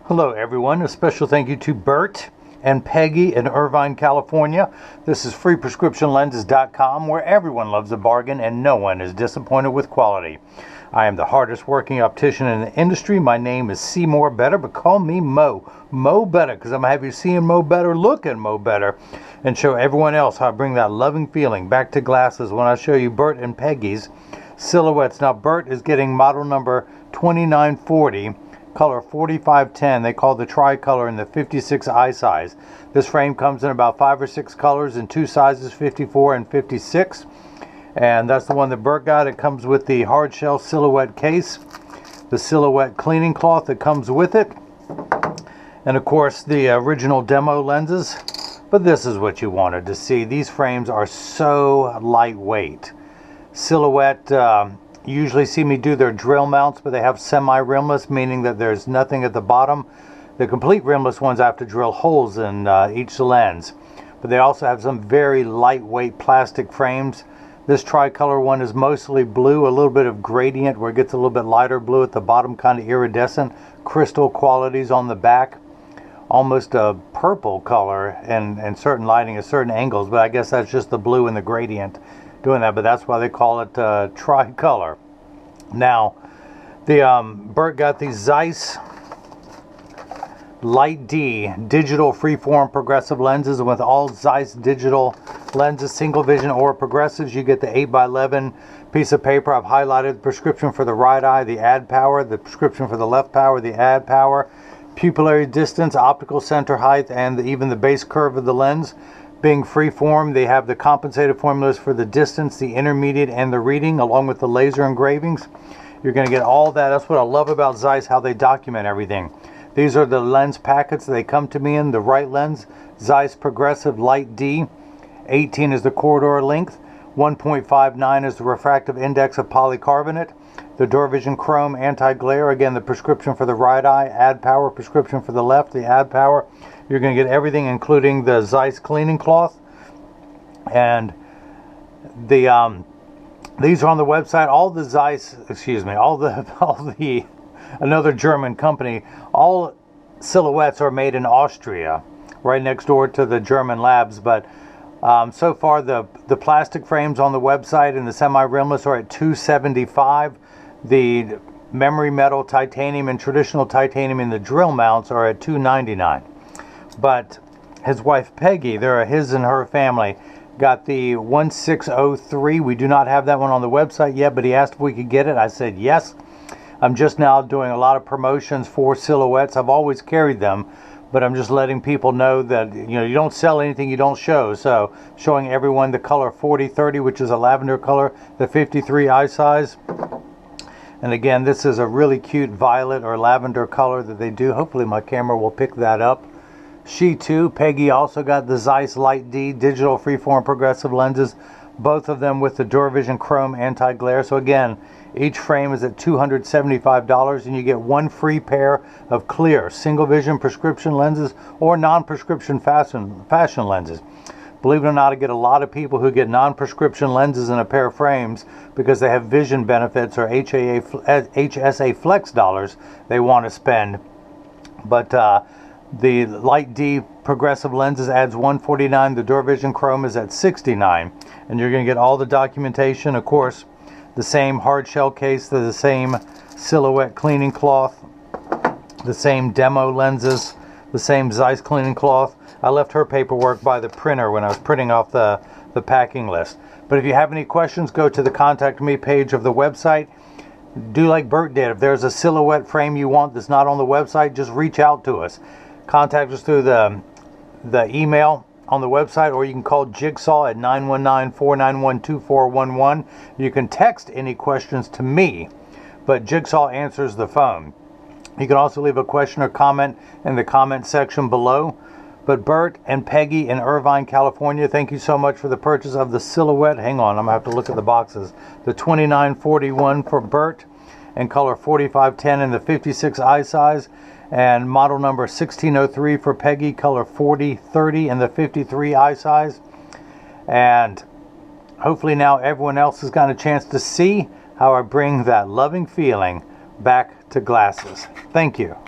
Hello everyone, a special thank you to Bert and Peggy in Irvine, California. This is freeprescriptionlenses.com, where everyone loves a bargain and no one is disappointed with quality. I am the hardest working optician in the industry. My name is Seymour Better, but call me Mo. Mo Better, because I'm going to have you seeing Mo Better, looking Mo Better, and show everyone else how I bring that loving feeling back to glasses when I show you Bert and Peggy's silhouettes. Now Bert is getting model number 2940. Color 4510, they call the tricolor in the 56 eye size. This frame comes in about 5 or 6 colors in 2 sizes, 54 and 56. And that's the one that Bert got. It comes with the hard shell silhouette case, the silhouette cleaning cloth that comes with it, and of course the original demo lenses. But this is what you wanted to see. These frames are so lightweight. Silhouette, you usually see me do their drill mounts, but they have semi-rimless, meaning that there's nothing at the bottom. The complete rimless ones I have to drill holes in each lens. But they also have some very lightweight plastic frames. This tricolor one is mostly blue, a little bit of gradient where it gets a little bit lighter blue at the bottom, kind of iridescent. Crystal qualities on the back. Almost a purple color in certain lighting at certain angles, but I guess that's just the blue and the gradient doing that, but that's why they call it tricolor. Now, Bert got the Zeiss Light D digital freeform progressive lenses, and with all Zeiss digital lenses, single vision or progressives, you get the 8x11 piece of paper. I've highlighted the prescription for the right eye, the add power, the prescription for the left power, the add power, pupillary distance, optical center height, and even the base curve of the lens. Being freeform, they have the compensated formulas for the distance, the intermediate, and the reading, along with the laser engravings. You're going to get all that. That's what I love about Zeiss, how they document everything. These are the lens packets they come to me in. The right lens, Zeiss Progressive Light D. 18 is the corridor length. 1.59 is the refractive index of polycarbonate. The Duravision Chrome Anti-Glare, again, the prescription for the right eye, add power, prescription for the left, the add power. You're going to get everything, including the Zeiss cleaning cloth. And these are on the website. All the Zeiss, another German company, all silhouettes are made in Austria, right next door to the German labs. But so far, the plastic frames on the website and the semi-rimless are at $275. The memory metal, titanium, and traditional titanium in the drill mounts are at $299. But his wife Peggy, his and her family, got the 1603. We do not have that one on the website yet, but he asked if we could get it. I said yes. I'm just now doing a lot of promotions for silhouettes. I've always carried them, but I'm just letting people know that you don't sell anything you don't show. So showing everyone the color 4030, which is a lavender color, the 53 eye size. And again, this is a really cute violet or lavender color that they do. Hopefully my camera will pick that up. She too, Peggy, also got the Zeiss Light D digital freeform progressive lenses, both of them with the Duravision Chrome Anti-Glare. So again, each frame is at $275, and you get one free pair of clear single vision prescription lenses or non-prescription fashion lenses. Believe it or not, I get a lot of people who get non-prescription lenses in a pair of frames because they have vision benefits or HSA flex dollars they want to spend. But the Light D progressive lenses adds $149. The Duravision Chrome is at $69. And you're going to get all the documentation, of course, the same hard shell case, the same silhouette cleaning cloth, the same demo lenses, the same Zeiss cleaning cloth. I left her paperwork by the printer when I was printing off the packing list. But if you have any questions, go to the Contact Me page of the website. Do like Bert did. If there's a silhouette frame you want that's not on the website, just reach out to us. Contact us through the email on the website, or you can call Jigsaw at 919-491-2411. You can text any questions to me, but Jigsaw answers the phone. You can also leave a question or comment in the comment section below. But Bert and Peggy in Irvine, California, thank you so much for the purchase of the silhouette. Hang on, I'm going to have to look at the boxes. The 2941 for Bert, and color 4510 in the 56 eye size, and model number 1603 for Peggy, color 4030 in the 53 eye size. And hopefully now everyone else has got a chance to see how I bring that loving feeling back to glasses. Thank you.